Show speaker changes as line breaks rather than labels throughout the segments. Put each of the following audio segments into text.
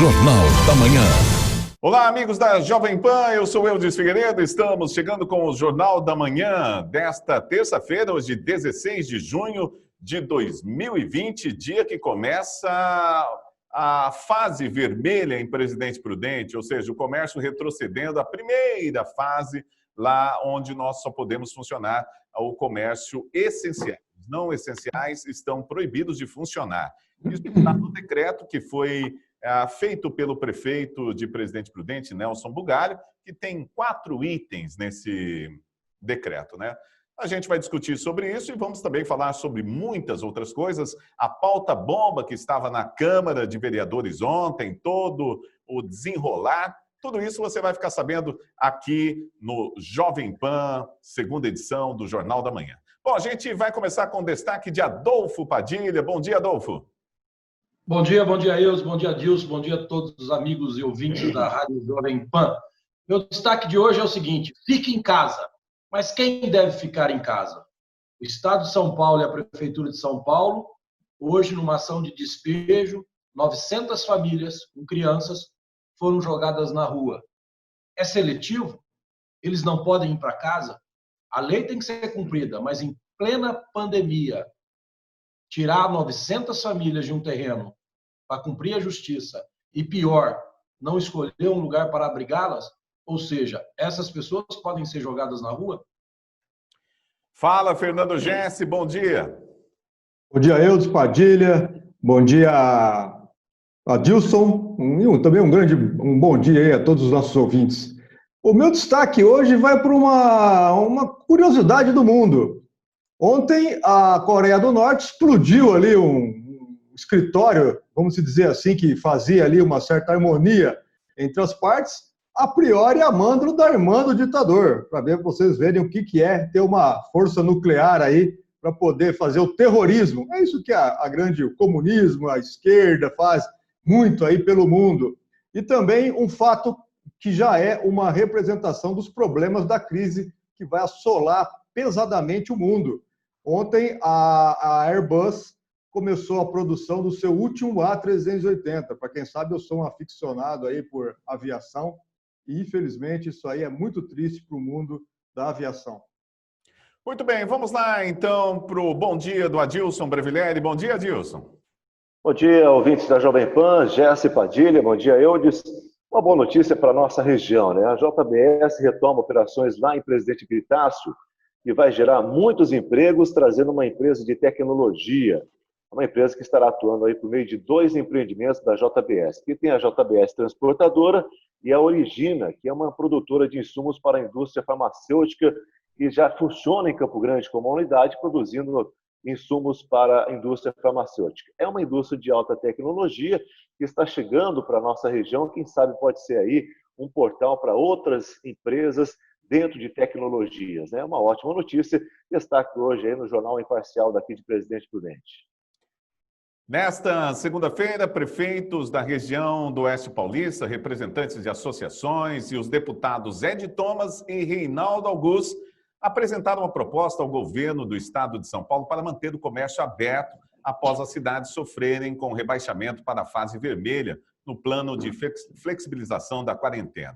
Jornal da Manhã.
Olá, amigos da Jovem Pan, eu sou Eudes Figueiredo, estamos chegando com o Jornal da Manhã desta terça-feira, hoje 16 de junho de 2020, dia que começa a fase vermelha em Presidente Prudente, ou seja, o comércio retrocedendo a primeira fase, lá onde nós só podemos funcionar o comércio essencial. Os não essenciais estão proibidos de funcionar. Isso está no decreto que foi feito pelo prefeito de Presidente Prudente, Nelson Bugalho, que tem 4 itens nesse decreto, né? A gente vai discutir sobre isso e vamos também falar sobre muitas outras coisas. A pauta bomba que estava na Câmara de Vereadores ontem, todo o desenrolar, tudo isso você vai ficar sabendo aqui no Jovem Pan, segunda edição do Jornal da Manhã. Bom, a gente vai começar com o destaque de Adolfo Padilha. Bom dia, Adolfo.
Bom dia, Eus, bom dia, Dilson, bom dia a todos os amigos e ouvintes da Rádio Jovem Pan. Meu destaque de hoje é o seguinte: fique em casa. Mas quem deve ficar em casa? O Estado de São Paulo e a Prefeitura de São Paulo, hoje numa ação de despejo, 900 famílias com crianças foram jogadas na rua. É seletivo? Eles não podem ir para casa? A lei tem que ser cumprida, mas em plena pandemia, tirar 900 famílias de um terreno para cumprir a justiça e, pior, não escolher um lugar para abrigá-las, ou seja, essas pessoas podem ser jogadas na rua?
Fala, Fernando Jesse, bom dia.
Bom dia, Eudes Padilha, bom dia, Adilson, também um bom dia aí a todos os nossos ouvintes. O meu destaque hoje vai para uma curiosidade do mundo. Ontem, a Coreia do Norte explodiu ali um escritório, vamos dizer assim, que fazia ali uma certa harmonia entre as partes, a priori a mando da irmã do ditador, para ver vocês verem o que é ter uma força nuclear aí para poder fazer o terrorismo. É isso que o comunismo, a esquerda faz muito aí pelo mundo. E também um fato que já é uma representação dos problemas da crise que vai assolar pesadamente o mundo. Ontem, a Airbus começou a produção do seu último A380. Para quem sabe, eu sou um aficionado aí por aviação e, infelizmente, isso aí é muito triste para o mundo da aviação.
Muito bem, vamos lá, então, para o bom dia do Adilson Brevileri. Bom dia, Adilson.
Bom dia, ouvintes da Jovem Pan, Jesse Padilha, bom dia, Eudes. Uma boa notícia para a nossa região, né? A JBS retoma operações lá em Presidente Epitácio, e vai gerar muitos empregos, trazendo uma empresa de tecnologia, uma empresa que estará atuando aí por meio de 2 empreendimentos da JBS, que tem a JBS Transportadora e a Origina, que é uma produtora de insumos para a indústria farmacêutica, que já funciona em Campo Grande como uma unidade, produzindo insumos para a indústria farmacêutica. É uma indústria de alta tecnologia que está chegando para a nossa região, quem sabe pode ser aí um portal para outras empresas dentro de tecnologias, né? Uma ótima notícia, destaque hoje aí no Jornal Imparcial daqui de Presidente Prudente.
Nesta segunda-feira, prefeitos da região do Oeste Paulista, representantes de associações e os deputados Ed Thomas e Reinaldo Augusto apresentaram uma proposta ao governo do estado de São Paulo para manter o comércio aberto após as cidades sofrerem com rebaixamento para a fase vermelha no plano de flexibilização da quarentena.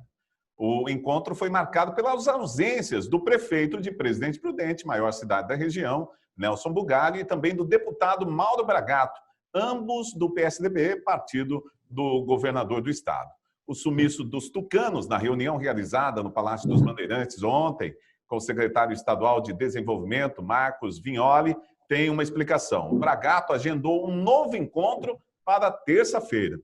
O encontro foi marcado pelas ausências do prefeito de Presidente Prudente, maior cidade da região, Nelson Bugalho, e também do deputado Mauro Bragato, ambos do PSDB, partido do governador do estado. O sumiço dos tucanos, na reunião realizada no Palácio dos Bandeirantes ontem, com o secretário estadual de Desenvolvimento, Marcos Vignoli, tem uma explicação. O Bragato agendou um novo encontro para terça-feira,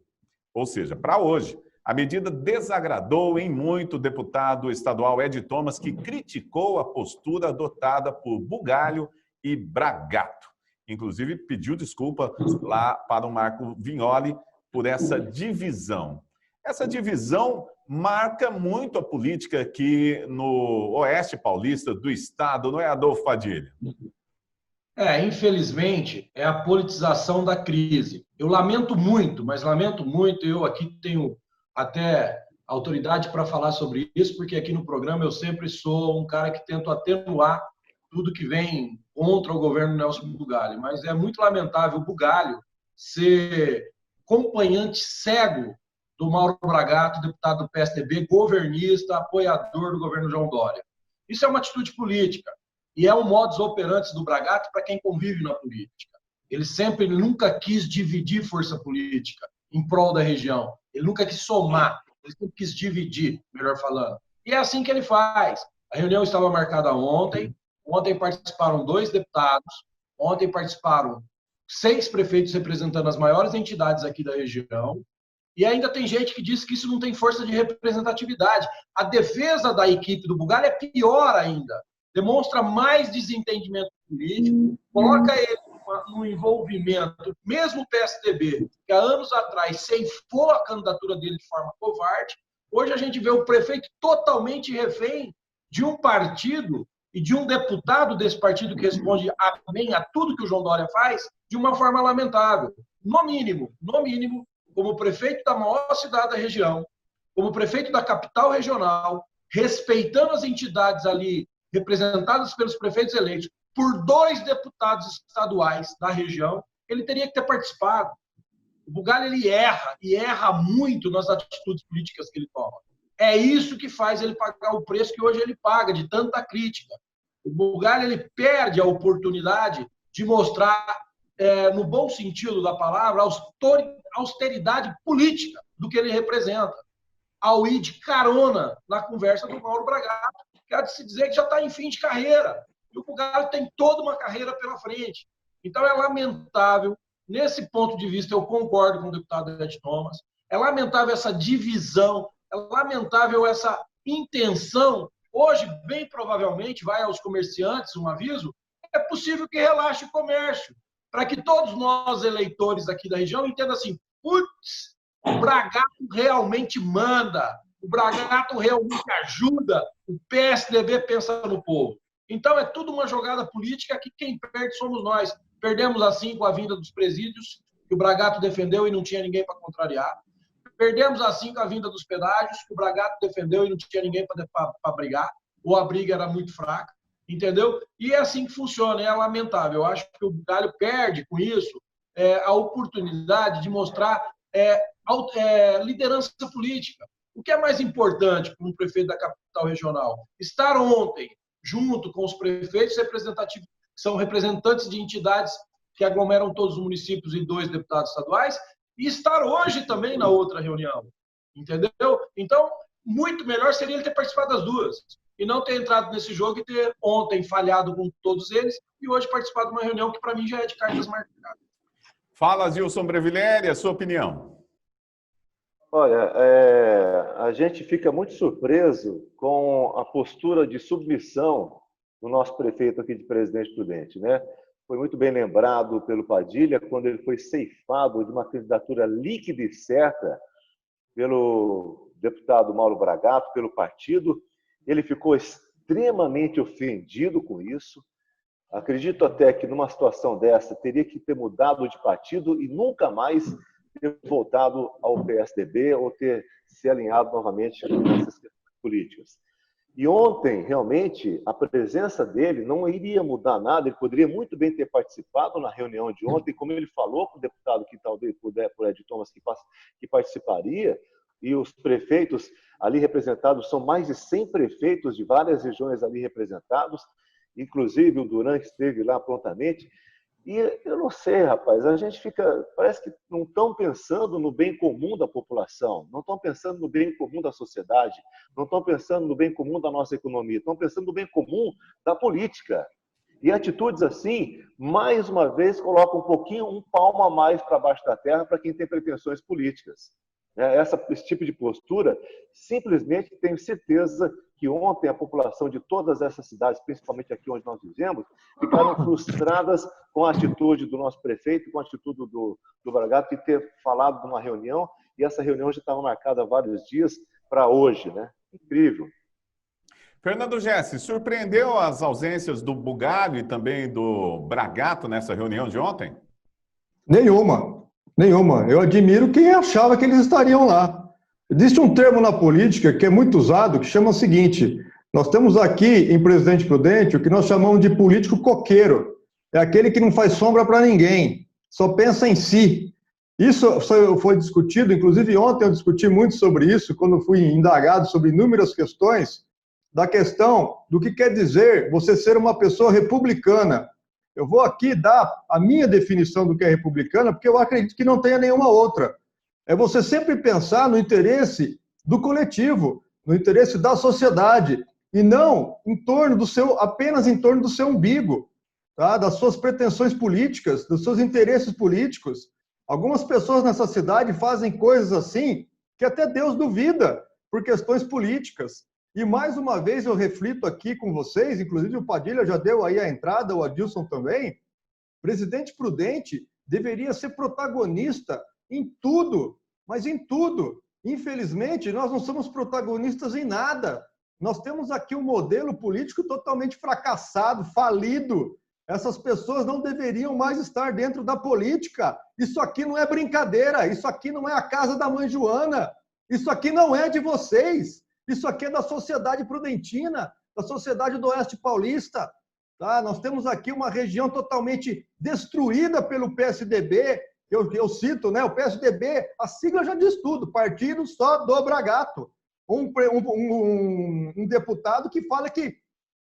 ou seja, para hoje. A medida desagradou em muito o deputado estadual Ed Thomas, que criticou a postura adotada por Bugalho e Bragato. Inclusive, pediu desculpa lá para o Marco Vignoli por essa divisão. Essa divisão marca muito a política aqui no Oeste Paulista do estado, não é, Adolfo Padilha?
Infelizmente, é a politização da crise. Eu lamento muito, eu aqui tenho até autoridade para falar sobre isso, porque aqui no programa eu sempre sou um cara que tento atenuar tudo que vem contra o governo Nelson Bugalho. Mas é muito lamentável o Bugalho ser acompanhante cego do Mauro Bragato, deputado do PSDB, governista, apoiador do governo João Dória. Isso é uma atitude política e é um modus operandi do Bragato para quem convive na política. Ele nunca quis dividir força política em prol da região. Ele nunca quis somar, ele sempre quis dividir, melhor falando. E é assim que ele faz. A reunião estava marcada ontem. Ontem participaram 2 deputados. Ontem participaram 6 prefeitos representando as maiores entidades aqui da região. E ainda tem gente que diz que isso não tem força de representatividade. A defesa da equipe do Bugalho é pior ainda. Demonstra mais desentendimento político, coloca ele no envolvimento, mesmo o PSDB, que há anos atrás ceifou a candidatura dele de forma covarde. Hoje a gente vê o prefeito totalmente refém de um partido e de um deputado desse partido que responde amém a tudo que o João Dória faz, de uma forma lamentável. No mínimo, como prefeito da maior cidade da região, como prefeito da capital regional, respeitando as entidades ali representadas pelos prefeitos eleitos por 2 deputados estaduais da região, ele teria que ter participado. O Bugalho, ele erra, e erra muito nas atitudes políticas que ele toma. É isso que faz ele pagar o preço que hoje ele paga, de tanta crítica. O Bugalho, ele perde a oportunidade de mostrar, no bom sentido da palavra, austeridade política do que ele representa, ao ir de carona na conversa do Mauro Bragato, que há de se dizer que já está em fim de carreira. E o Bugalho tem toda uma carreira pela frente. Então é lamentável, nesse ponto de vista eu concordo com o deputado Ed Thomas, é lamentável essa divisão, é lamentável essa intenção. Hoje, bem provavelmente, vai aos comerciantes um aviso, é possível que relaxe o comércio, para que todos nós, eleitores aqui da região, entendam assim, putz, o Bragato realmente manda, o Bragato realmente ajuda, o PSDB pensa no povo. Então, é tudo uma jogada política que quem perde somos nós. Perdemos assim com a vinda dos presídios, que o Bragato defendeu e não tinha ninguém para contrariar. Perdemos assim com a vinda dos pedágios, que o Bragato defendeu e não tinha ninguém para brigar, ou a briga era muito fraca, entendeu? E é assim que funciona, é lamentável. Eu acho que o Bugalho perde com isso a oportunidade de mostrar liderança política. O que é mais importante para um prefeito da capital regional? Estar ontem junto com os prefeitos representativos, que são representantes de entidades que aglomeram todos os municípios e 2 deputados estaduais, e estar hoje também na outra reunião, entendeu? Então, muito melhor seria ele ter participado das 2, e não ter entrado nesse jogo e ter ontem falhado com todos eles, e hoje participado de uma reunião que, para mim, já é de cartas marcadas.
Fala, Gilson Brevileri, a sua opinião.
Olha, a gente fica muito surpreso com a postura de submissão do nosso prefeito aqui de Presidente Prudente, né? Foi muito bem lembrado pelo Padilha quando ele foi ceifado de uma candidatura líquida e certa pelo deputado Mauro Bragato, pelo partido. Ele ficou extremamente ofendido com isso. Acredito até que numa situação dessa teria que ter mudado de partido e nunca mais ter voltado ao PSDB ou ter se alinhado novamente com essas questões políticas. E ontem, realmente, a presença dele não iria mudar nada, ele poderia muito bem ter participado na reunião de ontem, como ele falou com o deputado que talvez puder, por Ed Thomas, que participaria, e os prefeitos ali representados, são mais de 100 prefeitos de várias regiões ali representados, inclusive o Duran que esteve lá prontamente. E eu não sei, rapaz, a gente parece que não estão pensando no bem comum da população, não estão pensando no bem comum da sociedade, não estão pensando no bem comum da nossa economia, estão pensando no bem comum da política. E atitudes assim, mais uma vez, colocam um palmo a mais para baixo da terra para quem tem pretensões políticas. Esse tipo de postura, simplesmente tenho certeza que ontem a população de todas essas cidades, principalmente aqui onde nós vivemos, ficaram frustradas com a atitude do nosso prefeito, com a atitude do Bragato de ter falado de uma reunião, e essa reunião já estava marcada há vários dias para hoje, né? Incrível.
Fernando Gessi, surpreendeu as ausências do Bugalho e também do Bragato nessa reunião de ontem?
Nenhuma. Eu admiro quem achava que eles estariam lá. Existe um termo na política que é muito usado, que chama o seguinte: nós temos aqui em Presidente Prudente o que nós chamamos de político coqueiro. É aquele que não faz sombra para ninguém, só pensa em si. Isso foi discutido, inclusive ontem eu discuti muito sobre isso, quando fui indagado sobre inúmeras questões, da questão do que quer dizer você ser uma pessoa republicana. Eu vou aqui dar a minha definição do que é republicana, porque eu acredito que não tenha nenhuma outra. É você sempre pensar no interesse do coletivo, no interesse da sociedade, e não apenas em torno do seu umbigo, tá? Das suas pretensões políticas, dos seus interesses políticos. Algumas pessoas nessa cidade fazem coisas assim que até Deus duvida por questões políticas. E mais uma vez eu reflito aqui com vocês, inclusive o Padilha já deu aí a entrada, o Adilson também. O presidente Prudente deveria ser protagonista em tudo, mas em tudo. Infelizmente, nós não somos protagonistas em nada. Nós temos aqui um modelo político totalmente fracassado, falido. Essas pessoas não deveriam mais estar dentro da política. Isso aqui não é brincadeira, isso aqui não é a casa da mãe Joana, isso aqui não é de vocês, isso aqui é da sociedade prudentina, da sociedade do Oeste Paulista. Tá? Nós temos aqui uma região totalmente destruída pelo PSDB, eu cito, né? O PSDB, a sigla já diz tudo, Partido Só do Bragato. Um deputado que fala que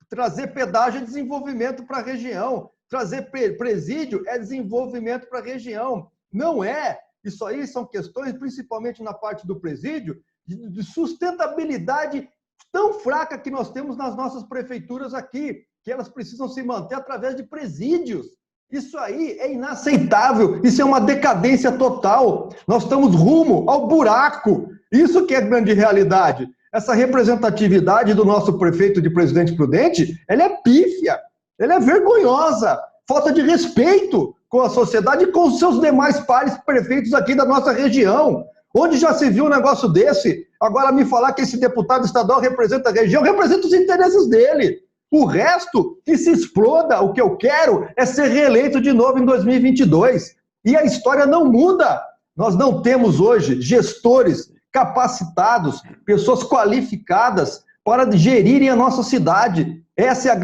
trazer pedágio é desenvolvimento para a região, trazer presídio é desenvolvimento para a região. Não é. Isso aí são questões, principalmente na parte do presídio, de sustentabilidade tão fraca que nós temos nas nossas prefeituras aqui, que elas precisam se manter através de presídios. Isso aí é inaceitável, isso é uma decadência total. Nós estamos rumo ao buraco. Isso que é a grande realidade. Essa representatividade do nosso prefeito de Presidente Prudente, ela é pífia, ela é vergonhosa, falta de respeito com a sociedade e com os seus demais pares prefeitos aqui da nossa região. Onde já se viu um negócio desse? Agora me falar que esse deputado estadual representa a região, representa os interesses dele. O resto, que se exploda. O que eu quero é ser reeleito de novo em 2022. E a história não muda. Nós não temos hoje gestores capacitados, pessoas qualificadas para gerirem a nossa cidade. Essa é a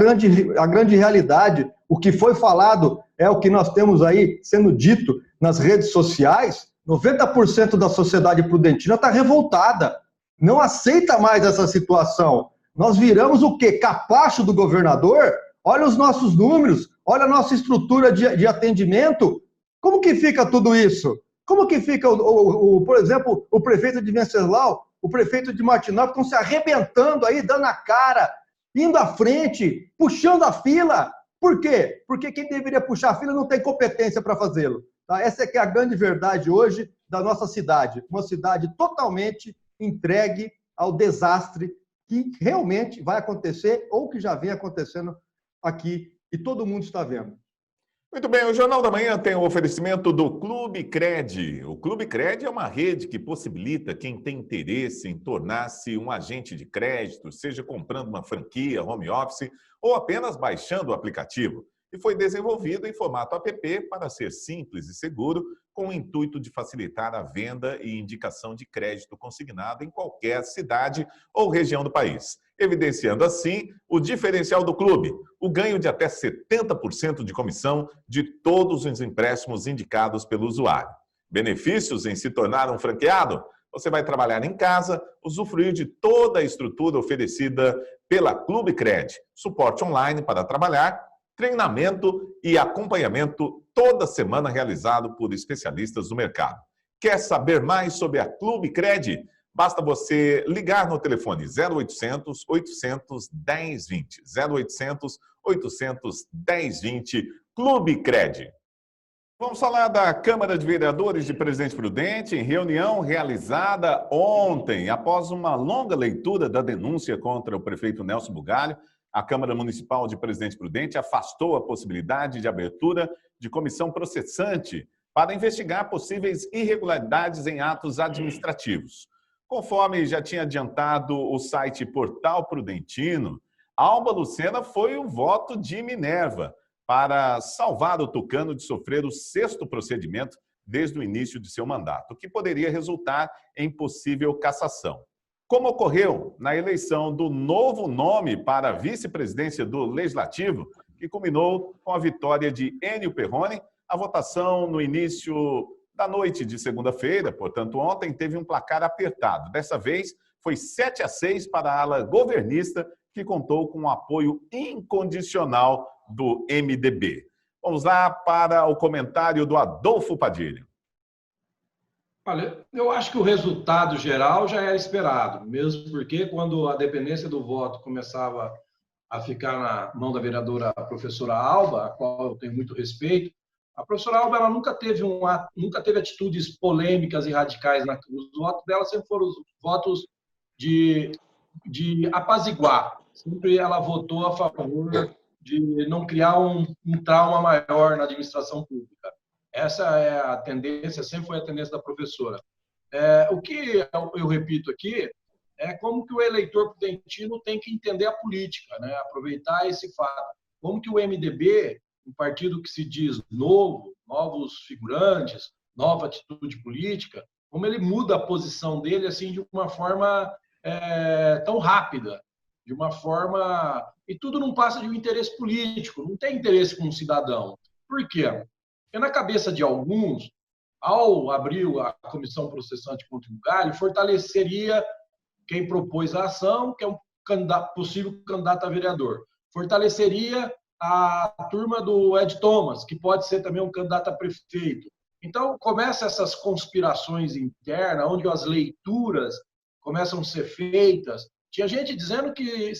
grande realidade. O que foi falado é o que nós temos aí sendo dito nas redes sociais. 90% da sociedade prudentina está revoltada, não aceita mais essa situação. Nós viramos o quê? Capacho do governador? Olha os nossos números, olha a nossa estrutura de atendimento. Como que fica tudo isso? Como que fica, por exemplo, o prefeito de Venceslau, o prefeito de Martinópolis estão se arrebentando aí, dando a cara, indo à frente, puxando a fila. Por quê? Porque quem deveria puxar a fila não tem competência para fazê-lo. Tá? Essa é que é a grande verdade hoje da nossa cidade. Uma cidade totalmente entregue ao desastre que realmente vai acontecer ou que já vem acontecendo aqui e todo mundo está vendo.
Muito bem, o Jornal da Manhã tem o oferecimento do Clube Cred. O Clube Cred é uma rede que possibilita quem tem interesse em tornar-se um agente de crédito, seja comprando uma franquia, home office ou apenas baixando o aplicativo. E foi desenvolvido em formato app para ser simples e seguro, com o intuito de facilitar a venda e indicação de crédito consignado em qualquer cidade ou região do país, evidenciando assim o diferencial do clube, o ganho de até 70% de comissão de todos os empréstimos indicados pelo usuário. Benefícios em se tornar um franqueado? Você vai trabalhar em casa, usufruir de toda a estrutura oferecida pela Clube Cred, suporte online para trabalhar, treinamento e acompanhamento toda semana realizado por especialistas do mercado. Quer saber mais sobre a Clube Cred? Basta você ligar no telefone 0800 800 1020. 0800 800 1020, Clube Cred. Vamos falar da Câmara de Vereadores de Presidente Prudente, em reunião realizada ontem, após uma longa leitura da denúncia contra o prefeito Nelson Bugalho. A Câmara Municipal de Presidente Prudente afastou a possibilidade de abertura de comissão processante para investigar possíveis irregularidades em atos administrativos. Conforme já tinha adiantado o site Portal Prudentino, Alba Lucena foi o voto de Minerva para salvar o tucano de sofrer o 6º procedimento desde o início de seu mandato, o que poderia resultar em possível cassação. Como ocorreu na eleição do novo nome para a vice-presidência do Legislativo, que culminou com a vitória de Ennio Perrone, a votação no início da noite de segunda-feira, portanto ontem, teve um placar apertado. Dessa vez, foi 7-6 para a ala governista, que contou com o apoio incondicional do MDB. Vamos lá para o comentário do Adolfo Padilha.
Olha, eu acho que o resultado geral já era esperado, mesmo porque quando a dependência do voto começava a ficar na mão da vereadora professora Alba, a qual eu tenho muito respeito, a professora Alba ela nunca teve atitudes polêmicas e radicais. Os votos dela sempre foram os votos de apaziguar. Sempre ela votou a favor de não criar um trauma maior na administração pública. Essa é a tendência, sempre foi a tendência da professora. O que eu repito aqui é como que o eleitor prudentino tem que entender a política, né? Aproveitar esse fato. Como que o MDB, um partido que se diz novo, novos figurantes, nova atitude política, como ele muda a posição dele assim de uma forma tão rápida, de uma forma... E tudo não passa de um interesse político, não tem interesse com um cidadão. Por quê? Porque na cabeça de alguns, ao abrir a comissão processante contra o Galho, fortaleceria quem propôs a ação, que é um possível candidato a vereador. Fortaleceria a turma do Ed Thomas, que pode ser também um candidato a prefeito. Então, começam essas conspirações internas, onde as leituras começam a ser feitas. Tinha gente dizendo que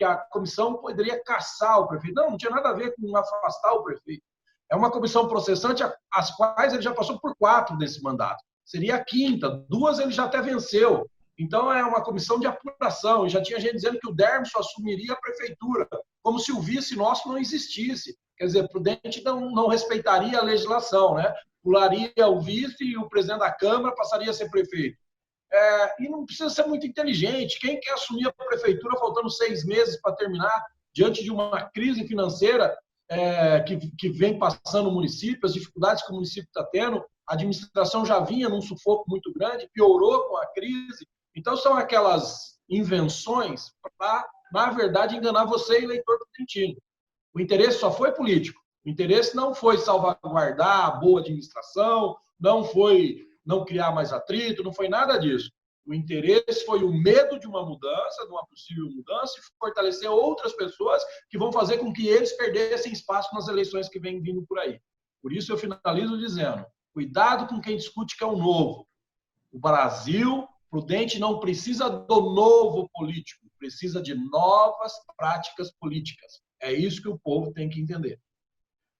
a comissão poderia caçar o prefeito. Não tinha nada a ver com afastar o prefeito. É uma comissão processante, as quais ele já passou por 4 desse mandato. Seria a 5ª, 2 ele já até venceu. Então, é uma comissão de apuração. E já tinha gente dizendo que o Dermson assumiria a prefeitura, como se o vice nosso não existisse. Quer dizer, Prudente não respeitaria a legislação, né? Pularia o vice e o presidente da Câmara passaria a ser prefeito. E não precisa ser muito inteligente. Quem quer assumir a prefeitura faltando 6 meses para terminar, diante de uma crise financeira que vem passando o município, as dificuldades que o município está tendo, a administração já vinha num sufoco muito grande, piorou com a crise. Então, são aquelas invenções para, na verdade, enganar você, eleitor prudentino. O interesse só foi político. O interesse não foi salvaguardar a boa administração, não foi não criar mais atrito, não foi nada disso. O interesse foi o medo de uma mudança, de uma possível mudança, e fortalecer outras pessoas que vão fazer com que eles perdessem espaço nas eleições que vêm vindo por aí. Por isso, eu finalizo dizendo, cuidado com quem discute que é o novo. O Brasil prudente não precisa do novo político, precisa de novas práticas políticas. É isso que o povo tem que entender.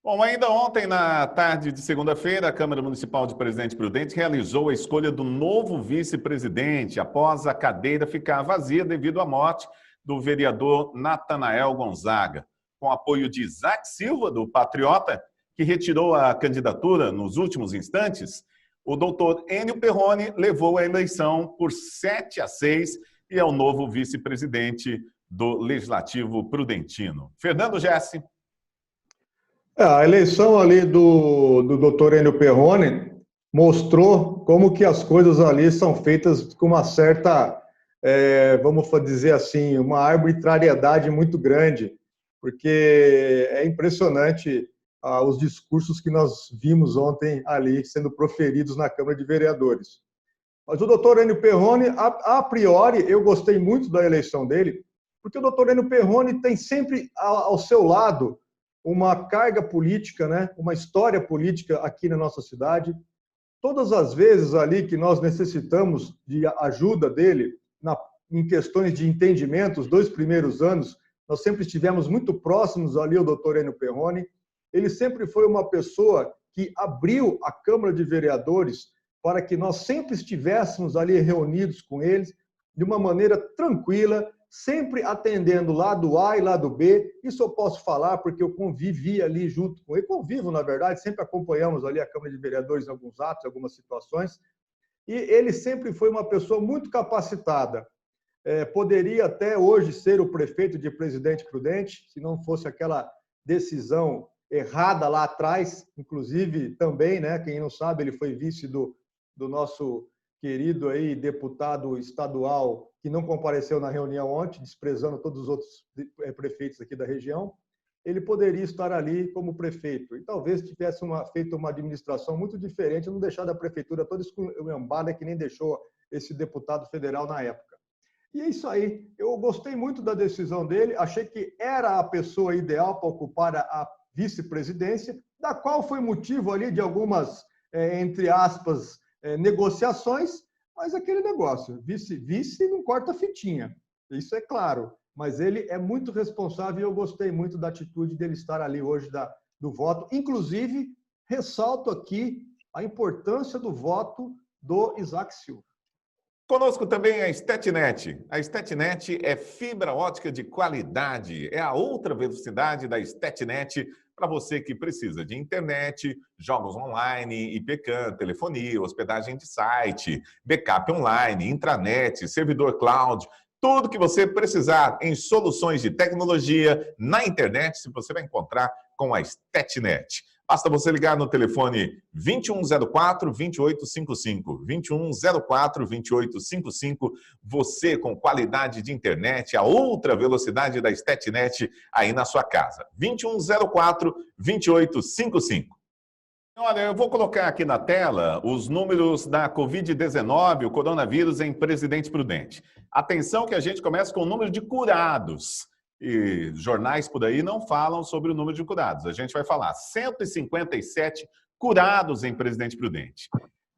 Bom, ainda ontem, na tarde de segunda-feira, a Câmara Municipal de Presidente Prudente realizou a escolha do novo vice-presidente, após a cadeira ficar vazia devido à morte do vereador Natanael Gonzaga. Com apoio de Isaac Silva, do Patriota, que retirou a candidatura nos últimos instantes, o doutor Enio Perrone levou a eleição por 7-6 e é o novo vice-presidente do Legislativo Prudentino. Fernando Gessi.
A eleição ali do doutor Enio Perrone mostrou como que as coisas ali são feitas com uma certa, vamos dizer assim, uma arbitrariedade muito grande, porque é impressionante os discursos que nós vimos ontem ali sendo proferidos na Câmara de Vereadores. Mas o doutor Enio Perrone, a priori, eu gostei muito da eleição dele, porque o doutor Enio Perrone tem sempre ao seu lado uma carga política, né? Uma história política aqui na nossa cidade. Todas as vezes ali que nós necessitamos de ajuda dele em questões de entendimento, os 2 primeiros anos, nós sempre estivemos muito próximos ali ao doutor Enio Perrone. Ele sempre foi uma pessoa que abriu a Câmara de Vereadores para que nós sempre estivéssemos ali reunidos com eles de uma maneira tranquila, sempre atendendo lado A e lado B. Isso eu posso falar porque eu convivi ali junto com ele. Convivo, na verdade, sempre acompanhamos ali a Câmara de Vereadores em alguns atos, em algumas situações. E ele sempre foi uma pessoa muito capacitada. Poderia até hoje ser o prefeito de Presidente Prudente, se não fosse aquela decisão errada lá atrás, inclusive também, né? Quem não sabe, ele foi vice do nosso querido aí deputado estadual que não compareceu na reunião ontem, desprezando todos os outros prefeitos aqui da região. ele poderia estar ali como prefeito. E talvez tivesse feito uma administração muito diferente, não deixar a prefeitura toda esculhambada que nem deixou esse deputado federal na época. E é isso aí. Eu gostei muito da decisão dele, achei que era a pessoa ideal para ocupar a vice-presidência, da qual foi motivo ali de algumas, entre aspas, negociações, mas aquele negócio, vice não corta fitinha, isso é claro, mas ele é muito responsável e eu gostei muito da atitude dele estar ali hoje do voto. Inclusive, ressalto aqui a importância do voto do Isaac Silva.
Conosco também a StatNet. A StatNet é fibra ótica de qualidade. É a outra velocidade da StatNet para você que precisa de internet, jogos online, IPCAM, telefonia, hospedagem de site, backup online, intranet, servidor cloud. Tudo que você precisar em soluções de tecnologia na internet, você vai encontrar com a StatNet. Basta você ligar no telefone 2104-2855. 2104-2855. Você com qualidade de internet, a outra velocidade da StatNet aí na sua casa. 2104-2855. Olha, eu vou colocar aqui na tela os números da Covid-19, o coronavírus em Presidente Prudente. Atenção que a gente começa com o número de curados. E jornais por aí não falam sobre o número de curados. A gente vai falar 157 curados em Presidente Prudente.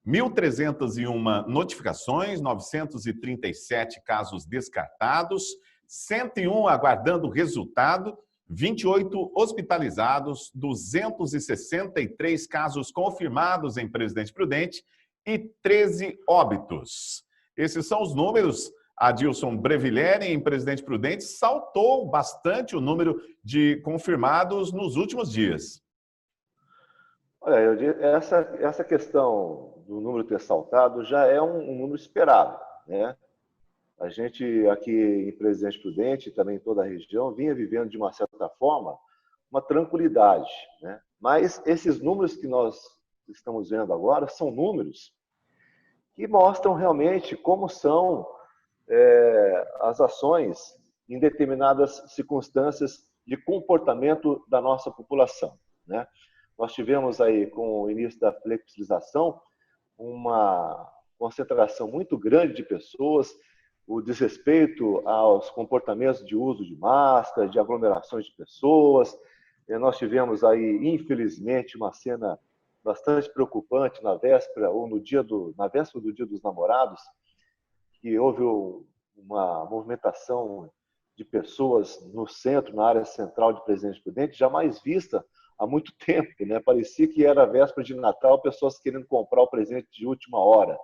1.301 notificações, 937 casos descartados, 101 aguardando resultado, 28 hospitalizados, 263 casos confirmados em Presidente Prudente e 13 óbitos. Esses são os números. Adilson Brevilheri, em Presidente Prudente, saltou bastante o número de confirmados nos últimos dias.
Olha, essa questão do número ter saltado já é um número esperado, né? A gente aqui em Presidente Prudente, também em toda a região, vinha vivendo de uma certa forma uma tranquilidade, né? Mas esses números que nós estamos vendo agora são números que mostram realmente como são as ações em determinadas circunstâncias de comportamento da nossa população, né? Nós tivemos aí, com o início da flexibilização, uma concentração muito grande de pessoas, o desrespeito aos comportamentos de uso de máscara, de aglomerações de pessoas. Nós tivemos aí, infelizmente, uma cena bastante preocupante na véspera ou na véspera do Dia dos Namorados, que houve uma movimentação de pessoas no centro, na área central de Presidente Prudente, jamais vista há muito tempo, né? Parecia que era véspera de Natal, pessoas querendo comprar o presente de última hora.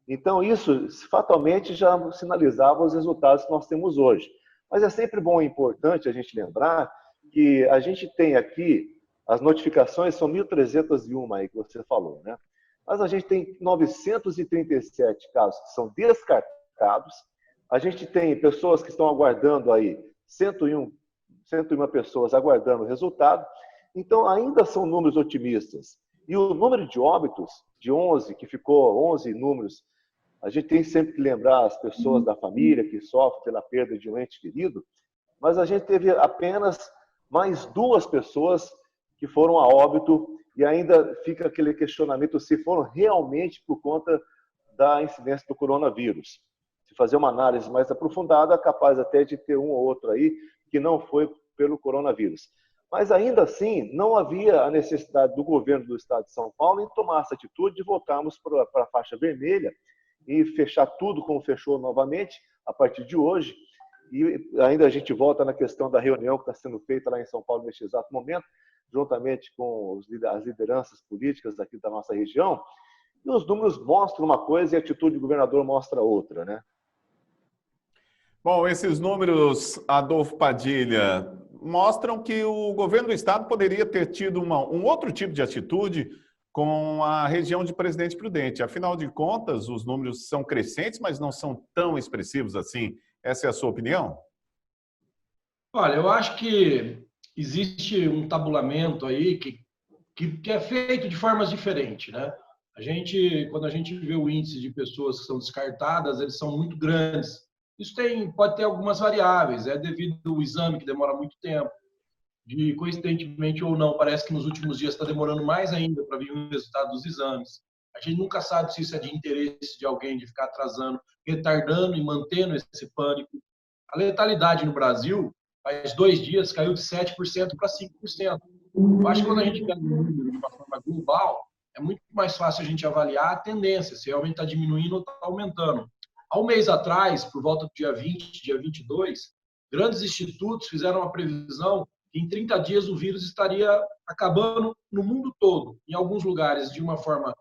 Então, isso fatalmente já sinalizava os resultados que nós temos hoje. Mas é sempre bom e importante a gente lembrar que a gente tem aqui, as notificações são 1.301 aí que você falou, né? Mas a gente tem 937 casos que são descartados. A gente tem pessoas que estão aguardando aí, 101 pessoas aguardando o resultado. Então, ainda são números otimistas. E o número de óbitos, de 11, que ficou 11 números, a gente tem sempre que lembrar as pessoas da família que sofrem pela perda de um ente querido, mas a gente teve apenas mais 2 pessoas que foram a óbito e ainda fica aquele questionamento se foram realmente por conta da incidência do coronavírus. Se fazer uma análise mais aprofundada, capaz até de ter um ou outro aí que não foi pelo coronavírus. Mas ainda assim, não havia a necessidade do governo do estado de São Paulo em tomar essa atitude de voltarmos para a faixa vermelha e fechar tudo como fechou novamente a partir de hoje. E ainda a gente volta na questão da reunião que está sendo feita lá em São Paulo neste exato momento, juntamente com as lideranças políticas aqui da nossa região. E os números mostram uma coisa e a atitude do governador mostra outra, né?
Bom, esses números, Adolfo Padilha, mostram que o governo do estado poderia ter tido um outro tipo de atitude com a região de Presidente Prudente. Afinal de contas, os números são crescentes, mas não são tão expressivos assim. Essa é a sua opinião?
Olha, eu acho que existe um tabulamento aí que é feito de formas diferentes, né? Quando a gente vê o índice de pessoas que são descartadas, eles são muito grandes. Isso pode ter algumas variáveis, é devido ao exame que demora muito tempo, coincidentemente ou não, parece que nos últimos dias está demorando mais ainda para vir o resultado dos exames. A gente nunca sabe se isso é de interesse de alguém de ficar atrasando, retardando e mantendo esse pânico. A letalidade no Brasil, faz 2 dias, caiu de 7% para 5%. Eu acho que quando a gente pega o número de uma forma global, é muito mais fácil a gente avaliar a tendência, se realmente está diminuindo ou está aumentando. Há um mês atrás, por volta do dia 20, dia 22, grandes institutos fizeram uma previsão que em 30 dias o vírus estaria acabando no mundo todo, em alguns lugares de uma forma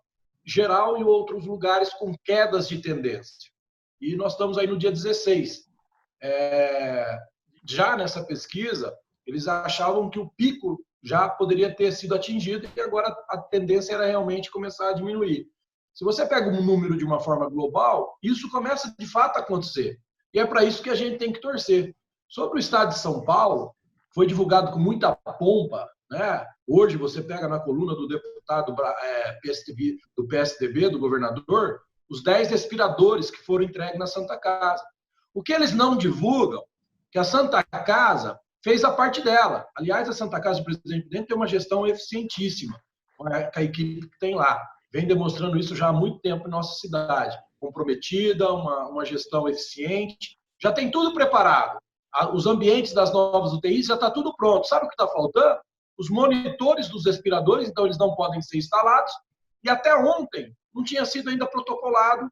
geral e em outros lugares com quedas de tendência. E nós estamos aí no dia 16. Já nessa pesquisa, eles achavam que o pico já poderia ter sido atingido e agora a tendência era realmente começar a diminuir. Se você pega um número de uma forma global, isso começa de fato a acontecer. E é para isso que a gente tem que torcer. Sobre o estado de São Paulo, foi divulgado com muita pompa, né? Hoje você pega na coluna do deputado do PSDB, do governador, os 10 respiradores que foram entregues na Santa Casa. O que eles não divulgam, que a Santa Casa fez a parte dela. Aliás, a Santa Casa do Presidente Prudente tem uma gestão eficientíssima, com a equipe que tem lá. Vem demonstrando isso já há muito tempo em nossa cidade. Comprometida, uma gestão eficiente. Já tem tudo preparado. Os ambientes das novas UTIs já está tudo pronto. Sabe o que está faltando? Os monitores dos respiradores, então eles não podem ser instalados. E até ontem não tinha sido ainda protocolado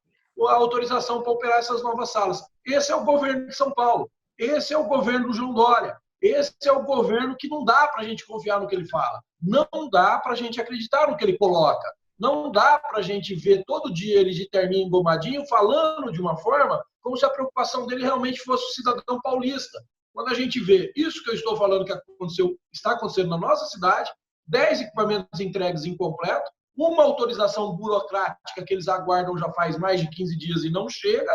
a autorização para operar essas novas salas. Esse é o governo de São Paulo. Esse é o governo do João Dória. Esse é o governo que não dá para a gente confiar no que ele fala. Não dá para a gente acreditar no que ele coloca. Não dá para a gente ver todo dia ele de terninho engomadinho falando de uma forma como se a preocupação dele realmente fosse o cidadão paulista. Quando a gente vê isso que eu estou falando que está acontecendo na nossa cidade, 10 equipamentos entregues incompleto, uma autorização burocrática que eles aguardam já faz mais de 15 dias e não chega,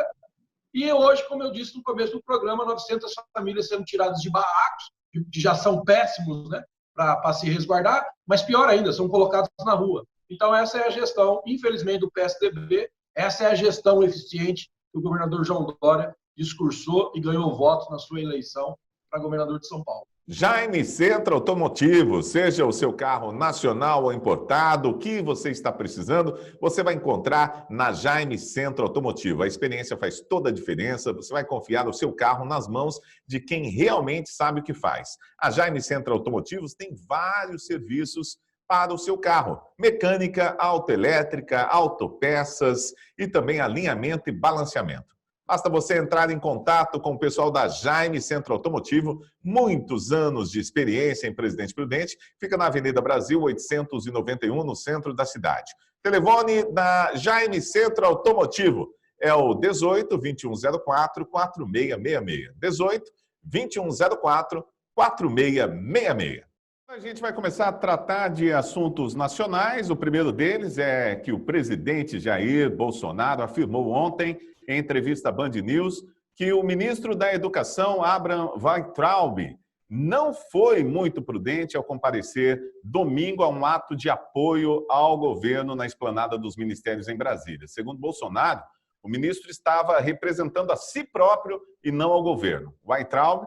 e hoje, como eu disse no começo do programa, 900 famílias sendo tiradas de barracos, que já são péssimos, né, para se resguardar, mas pior ainda, são colocados na rua. Então, essa é a gestão, infelizmente, do PSDB, essa é a gestão eficiente que o governador João Dória discursou e ganhou votos na sua eleição para governador de São Paulo.
Jaime Centro Automotivo, seja o seu carro nacional ou importado, o que você está precisando, você vai encontrar na Jaime Centro Automotivo. A experiência faz toda a diferença, você vai confiar o seu carro nas mãos de quem realmente sabe o que faz. A Jaime Centro Automotivos tem vários serviços para o seu carro: mecânica, autoelétrica, autopeças e também alinhamento e balanceamento. Basta você entrar em contato com o pessoal da Jaime Centro Automotivo, muitos anos de experiência em Presidente Prudente, fica na Avenida Brasil 891, no centro da cidade. Telefone da Jaime Centro Automotivo é o 18 2104 4666. 18 2104 4666. A gente vai começar a tratar de assuntos nacionais. O primeiro deles é que o presidente Jair Bolsonaro afirmou ontem, em entrevista à Band News, que o ministro da Educação, Abraham Weintraub, não foi muito prudente ao comparecer domingo a um ato de apoio ao governo na esplanada dos ministérios em Brasília. Segundo Bolsonaro, o ministro estava representando a si próprio e não ao governo. Weintraub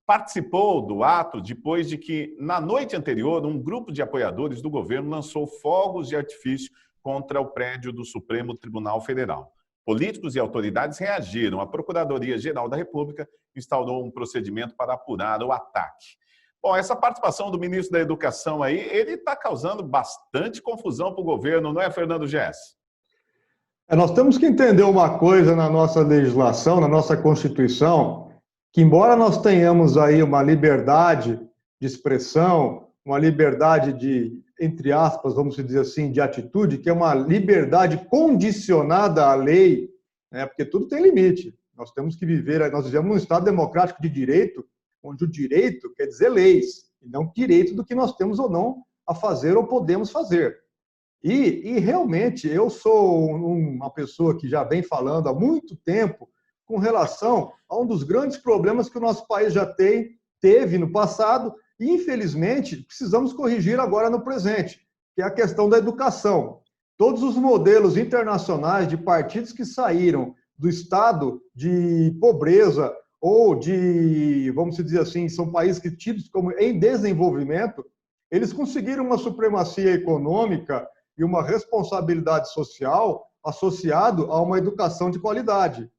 participou do ato depois de que, na noite anterior, um grupo de apoiadores do governo lançou fogos de artifício contra o prédio do Supremo Tribunal Federal. Políticos e autoridades reagiram. A Procuradoria-Geral da República instaurou um procedimento para apurar o ataque. Bom, essa participação do ministro da Educação aí, ele está causando bastante confusão para o governo, não é, Fernando Gess?
Nós temos que entender uma coisa na nossa legislação, na nossa Constituição, que embora nós tenhamos aí uma liberdade de expressão, uma liberdade de, entre aspas, vamos dizer assim, de atitude, que é uma liberdade condicionada à lei, né? Porque tudo tem limite. Nós temos que viver, nós vivemos num Estado democrático de direito, onde o direito quer dizer leis, e não direito do que nós temos ou não a fazer ou podemos fazer. E realmente, eu sou uma pessoa que já vem falando há muito tempo com relação a um dos grandes problemas que o nosso país já teve no passado e, infelizmente, precisamos corrigir agora no presente, que é a questão da educação. Todos os modelos internacionais de partidos que saíram do estado de pobreza ou de, vamos dizer assim, são países que tidos como em desenvolvimento, eles conseguiram uma supremacia econômica e uma responsabilidade social associado a uma educação de qualidade.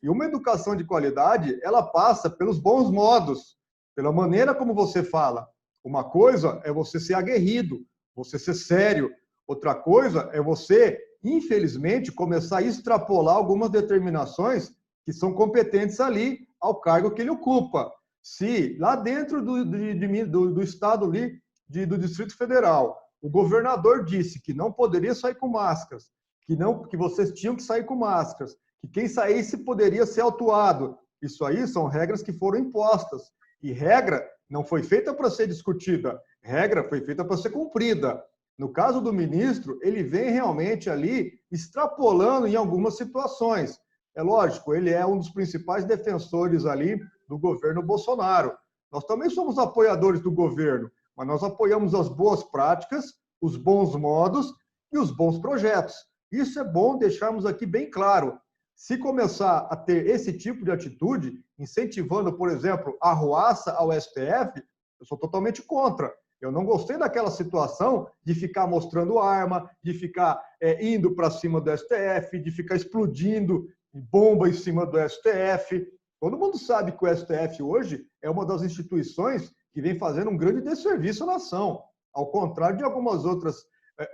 E uma educação de qualidade, ela passa pelos bons modos, pela maneira como você fala. Uma coisa é você ser aguerrido, você ser sério. Outra coisa é você, infelizmente, começar a extrapolar algumas determinações que são competentes ali ao cargo que ele ocupa. Se lá dentro do estado ali, do Distrito Federal, o governador disse que não poderia sair com máscaras, que vocês tinham que sair com máscaras, que quem saísse poderia ser autuado. Isso aí são regras que foram impostas. E regra não foi feita para ser discutida, regra foi feita para ser cumprida. No caso do ministro, ele vem realmente ali extrapolando em algumas situações. É lógico, ele é um dos principais defensores ali do governo Bolsonaro. Nós também somos apoiadores do governo, mas nós apoiamos as boas práticas, os bons modos e os bons projetos. Isso é bom deixarmos aqui bem claro. Se começar a ter esse tipo de atitude, incentivando, por exemplo, a arruaça ao STF, eu sou totalmente contra. Eu não gostei daquela situação de ficar mostrando arma, de ficar indo para cima do STF, de ficar explodindo bomba em cima do STF. Todo mundo sabe que o STF hoje é uma das instituições que vem fazendo um grande desserviço à nação, ao contrário de algumas outras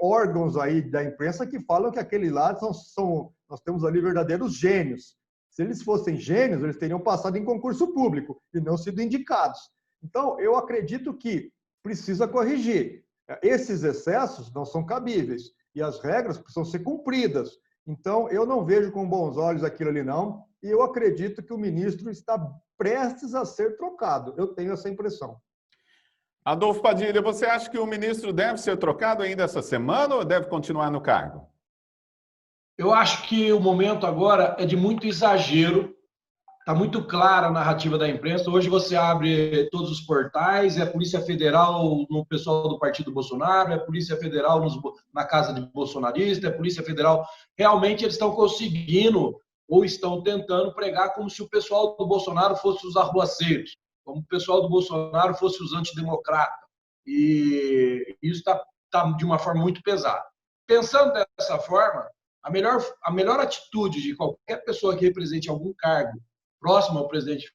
órgãos aí da imprensa que falam que aquele lá nós temos ali verdadeiros gênios. Se eles fossem gênios, eles teriam passado em concurso público e não sido indicados. Então, eu acredito que precisa corrigir. Esses excessos não são cabíveis e as regras precisam ser cumpridas. Então, eu não vejo com bons olhos aquilo ali, não, e eu acredito que o ministro está prestes a ser trocado. Eu tenho essa impressão.
Adolfo Padilha, você acha que o ministro deve ser trocado ainda essa semana ou deve continuar no cargo?
Eu acho que o momento agora é de muito exagero. Está muito clara a narrativa da imprensa. Hoje você abre todos os portais, é a Polícia Federal no pessoal do Partido Bolsonaro, é a Polícia Federal na casa de bolsonarista, é a Polícia Federal. Realmente eles estão conseguindo ou estão tentando pregar como se o pessoal do Bolsonaro fosse os arruaceiros, como o pessoal do Bolsonaro fosse os antidemocratas. E isso está de uma forma muito pesada. Pensando dessa forma, a melhor atitude de qualquer pessoa que represente algum cargo próximo ao presidente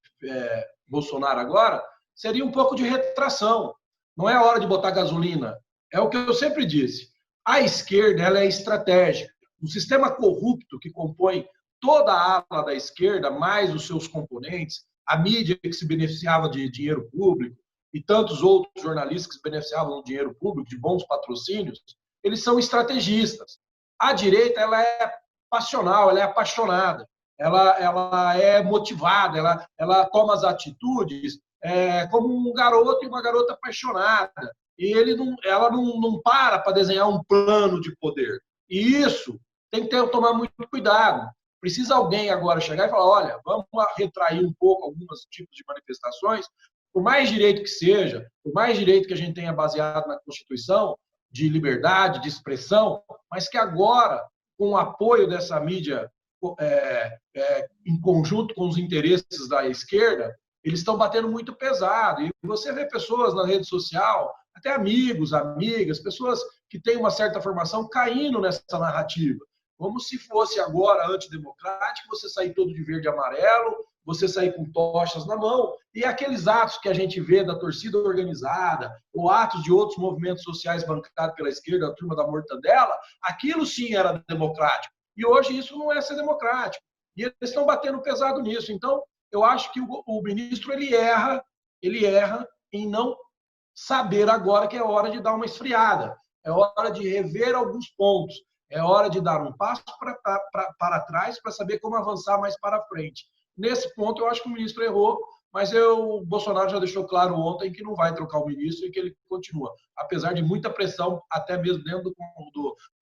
Bolsonaro agora, seria um pouco de retração. Não é a hora de botar gasolina. É o que eu sempre disse. A esquerda ela é estratégica. O sistema corrupto que compõe toda a ala da esquerda, mais os seus componentes, a mídia que se beneficiava de dinheiro público e tantos outros jornalistas que se beneficiavam do dinheiro público, de bons patrocínios, eles são estrategistas. A direita ela é passional, ela é apaixonada. Ela é motivada, ela toma as atitudes como um garoto e uma garota apaixonada. E ela não para desenhar um plano de poder. E isso tem que tomar muito cuidado. Precisa alguém agora chegar e falar, olha, vamos retrair um pouco alguns tipos de manifestações, por mais direito que seja, por mais direito que a gente tenha baseado na Constituição, de liberdade, de expressão, mas que agora, com o apoio dessa mídia em conjunto com os interesses da esquerda, eles estão batendo muito pesado. E você vê pessoas na rede social, até amigos, amigas, pessoas que têm uma certa formação caindo nessa narrativa. Como se fosse agora antidemocrático, você sair todo de verde e amarelo, você sair com tochas na mão, e aqueles atos que a gente vê da torcida organizada, ou atos de outros movimentos sociais bancados pela esquerda, a turma da mortadela, aquilo sim era democrático. E hoje isso não é ser democrático. E eles estão batendo pesado nisso. Então, eu acho que o ministro ele erra em não saber agora que é hora de dar uma esfriada, é hora de rever alguns pontos, é hora de dar um passo para trás para saber como avançar mais para frente. Nesse ponto, eu acho que o ministro errou, mas o Bolsonaro já deixou claro ontem que não vai trocar o ministro e que ele continua, apesar de muita pressão, até mesmo dentro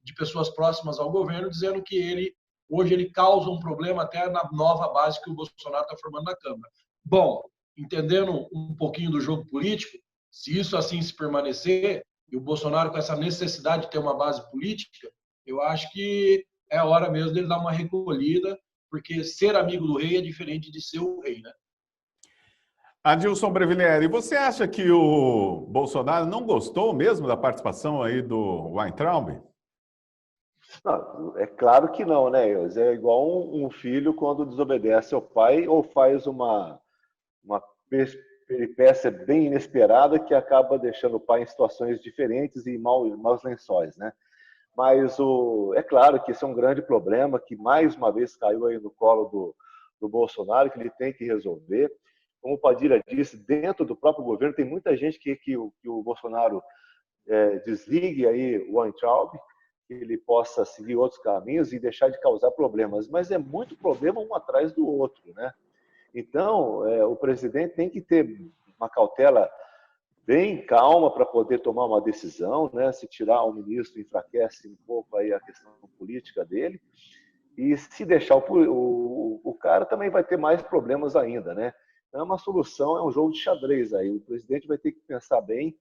de pessoas próximas ao governo, dizendo que hoje ele causa um problema até na nova base que o Bolsonaro está formando na Câmara. Bom, entendendo um pouquinho do jogo político, se isso assim se permanecer, e o Bolsonaro com essa necessidade de ter uma base política, eu acho que é a hora mesmo dele dar uma recolhida, porque ser amigo do rei é diferente de ser o rei, né?
Adilson Brevileri, você acha que o Bolsonaro não gostou mesmo da participação aí do Weintraub?
Não, é claro que não, né, Eus? É igual um filho quando desobedece ao pai ou faz uma peripécia bem inesperada que acaba deixando o pai em situações diferentes e maus lençóis, né? Mas é claro que esse é um grande problema que mais uma vez caiu aí no colo do Bolsonaro, que ele tem que resolver. Como o Padilha disse, dentro do próprio governo tem muita gente que o Bolsonaro desligue aí o Weintraub, que ele possa seguir outros caminhos e deixar de causar problemas. Mas é muito problema um atrás do outro, né? Então, o presidente tem que ter uma cautela bem calma para poder tomar uma decisão, né? Se tirar o ministro, enfraquece um pouco aí a questão política dele. E se deixar o cara, também vai ter mais problemas ainda, né? Então, é uma solução, é um jogo de xadrez aí. O presidente vai ter que pensar bem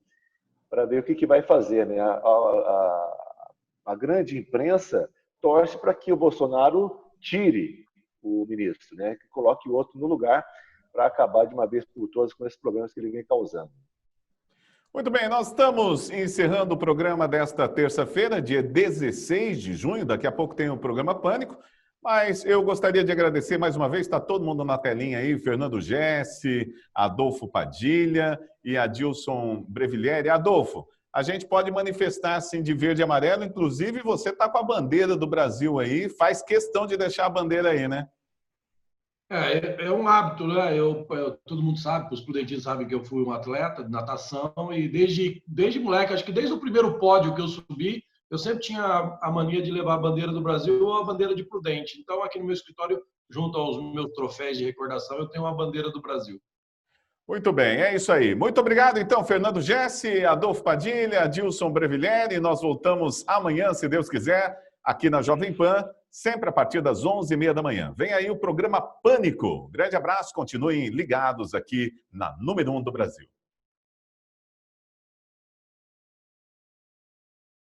para ver o que vai fazer, né? A grande imprensa torce para que o Bolsonaro tire o ministro, né? Que coloque o outro no lugar para acabar de uma vez por todas com esses problemas que ele vem causando.
Muito bem, nós estamos encerrando o programa desta terça-feira, dia 16 de junho. Daqui a pouco tem o programa Pânico. Mas eu gostaria de agradecer mais uma vez, está todo mundo na telinha aí, Fernando Gessi, Adolfo Padilha e Adilson Brevileri. Adolfo, a gente pode manifestar assim de verde e amarelo, inclusive você está com a bandeira do Brasil aí, faz questão de deixar a bandeira aí, né?
É um hábito, né? Todo mundo sabe, os prudentistas sabem que eu fui um atleta de natação e desde moleque, acho que desde o primeiro pódio que eu subi, eu sempre tinha a mania de levar a bandeira do Brasil ou a bandeira de Prudente. Então, aqui no meu escritório, junto aos meus troféus de recordação, eu tenho uma bandeira do Brasil.
Muito bem, é isso aí. Muito obrigado, então, Fernando Gessi, Adolfo Padilha, Adilson Brevileri. Nós voltamos amanhã, se Deus quiser, aqui na Jovem Pan, sempre a partir das 11h30 da manhã. Vem aí o programa Pânico. Grande abraço, continuem ligados aqui na número 1 do Brasil.